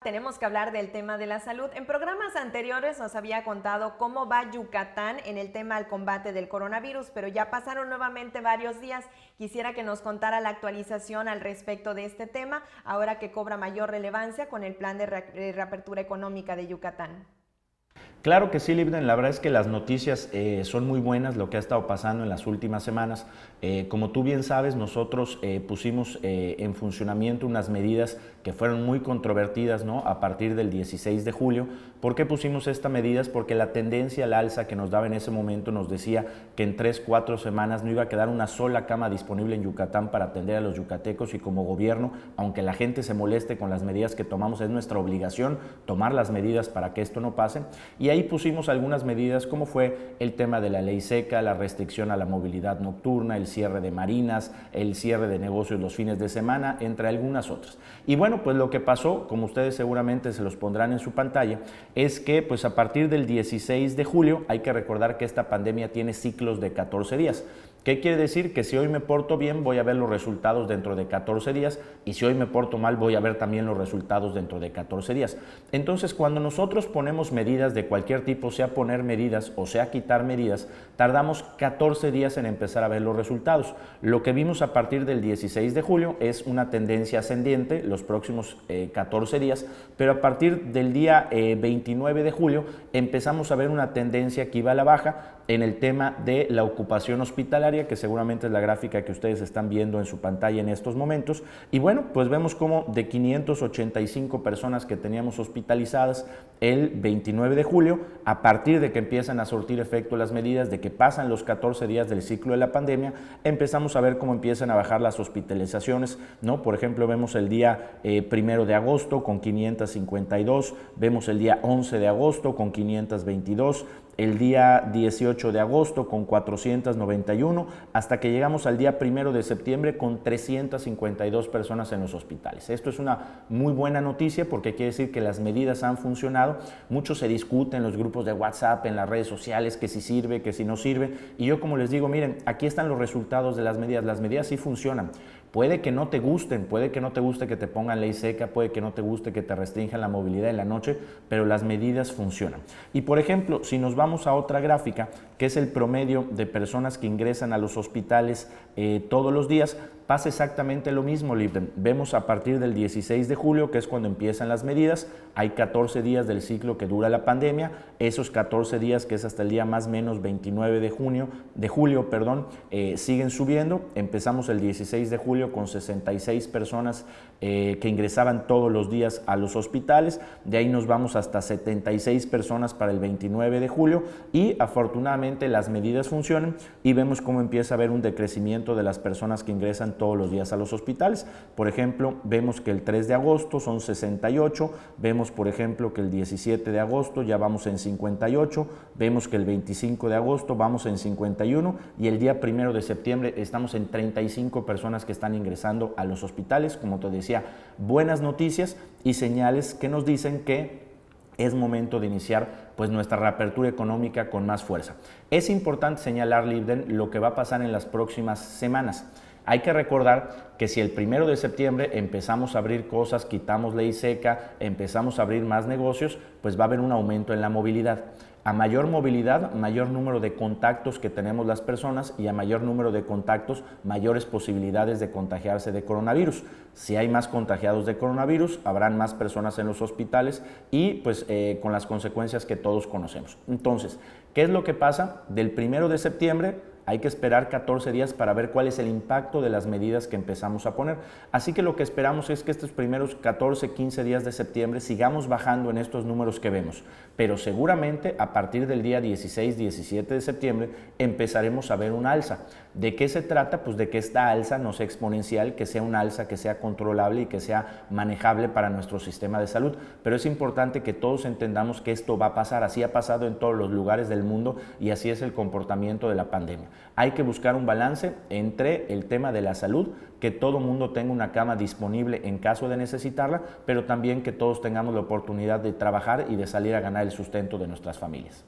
Tenemos que hablar del tema de la salud. En programas anteriores nos había contado cómo va Yucatán en el tema del combate del coronavirus, pero ya pasaron nuevamente varios días. Quisiera que nos contara la actualización al respecto de este tema, ahora que cobra mayor relevancia con el plan de reapertura económica de Yucatán. Claro que sí, Libden. La verdad es que las noticias son muy buenas, lo que ha estado pasando en las últimas semanas. Como tú bien sabes, nosotros pusimos en funcionamiento unas medidas que fueron muy controvertidas, ¿no? A partir del 16 de julio. ¿Por qué pusimos estas medidas? Porque la tendencia al alza que nos daba en ese momento nos decía que en 3-4 semanas no iba a quedar una sola cama disponible en Yucatán para atender a los yucatecos, y como gobierno, aunque la gente se moleste con las medidas que tomamos, es nuestra obligación tomar las medidas para que esto no pase. Y ahí pusimos algunas medidas, como fue el tema de la ley seca, la restricción a la movilidad nocturna, el cierre de marinas, el cierre de negocios los fines de semana, entre algunas otras. Y bueno, pues lo que pasó, como ustedes seguramente se los pondrán en su pantalla, es que pues a partir del 16 de julio, hay que recordar que esta pandemia tiene ciclos de 14 días. ¿Qué quiere decir? Que si hoy me porto bien, voy a ver los resultados dentro de 14 días, y si hoy me porto mal, voy a ver también los resultados dentro de 14 días. Entonces, cuando nosotros ponemos medidas de cualquier tipo, sea poner medidas o sea quitar medidas, tardamos 14 días en empezar a ver los resultados. Lo que vimos a partir del 16 de julio es una tendencia ascendiente los próximos 14 días, pero a partir del día 29 de julio empezamos a ver una tendencia que iba a la baja en el tema de la ocupación hospitalaria, que seguramente es la gráfica que ustedes están viendo en su pantalla en estos momentos. Y bueno, pues vemos como de 585 personas que teníamos hospitalizadas el 29 de julio, a partir de que empiezan a surtir efecto las medidas, de que pasan los 14 días del ciclo de la pandemia, empezamos a ver cómo empiezan a bajar las hospitalizaciones, ¿no? Por ejemplo, vemos el día 1 de agosto con 552, vemos el día 11 de agosto con 522, el día 18 de agosto con 491, hasta que llegamos al día 1 de septiembre con 352 personas en los hospitales. Esto es una muy buena noticia porque quiere decir que las medidas han funcionado. Mucho se discute en los grupos de WhatsApp, en las redes sociales, que si sirve, que si no sirve, y yo como les digo, miren, aquí están los resultados de las medidas sí funcionan. Puede que no te gusten, puede que no te guste que te pongan ley seca, puede que no te guste que te restrinjan la movilidad en la noche, pero las medidas funcionan. Y por ejemplo, si nos vamos a otra gráfica, que es el promedio de personas que ingresan a los hospitales todos los días, pasa exactamente lo mismo, Libden. Vemos a partir del 16 de julio, que es cuando empiezan las medidas, hay 14 días del ciclo que dura la pandemia, esos 14 días, que es hasta el día más o menos 29 de julio, siguen subiendo. Empezamos el 16 de julio con 66 personas que ingresaban todos los días a los hospitales, de ahí nos vamos hasta 76 personas para el 29 de julio, y afortunadamente las medidas funcionan y vemos cómo empieza a haber un decrecimiento de las personas que ingresan todos los días a los hospitales. Por ejemplo, vemos que el 3 de agosto son 68, vemos por ejemplo que el 17 de agosto ya vamos en 58, vemos que el 25 de agosto vamos en 51, y el día 1 de septiembre estamos en 35 personas que están ingresando a los hospitales. Como te decía, buenas noticias y señales que nos dicen que es momento de iniciar pues nuestra reapertura económica con más fuerza. Es importante señalar, Libden, lo que va a pasar en las próximas semanas. Hay que recordar que si el 1 de septiembre empezamos a abrir cosas, quitamos ley seca, empezamos a abrir más negocios, pues va a haber un aumento en la movilidad. A mayor movilidad, mayor número de contactos que tenemos las personas, y a mayor número de contactos, mayores posibilidades de contagiarse de coronavirus. Si hay más contagiados de coronavirus, habrán más personas en los hospitales y pues con las consecuencias que todos conocemos. Entonces, ¿qué es lo que pasa? Del 1 de septiembre hay que esperar 14 días para ver cuál es el impacto de las medidas que empezamos a poner. Así que lo que esperamos es que estos primeros 14, 15 días de septiembre sigamos bajando en estos números que vemos. Pero seguramente a partir del día 16, 17 de septiembre empezaremos a ver un alza. ¿De qué se trata? Pues de que esta alza no sea exponencial, que sea un alza que sea controlable y que sea manejable para nuestro sistema de salud. Pero es importante que todos entendamos que esto va a pasar. Así ha pasado en todos los lugares del mundo y así es el comportamiento de la pandemia. Hay que buscar un balance entre el tema de la salud, que todo mundo tenga una cama disponible en caso de necesitarla, pero también que todos tengamos la oportunidad de trabajar y de salir a ganar el sustento de nuestras familias.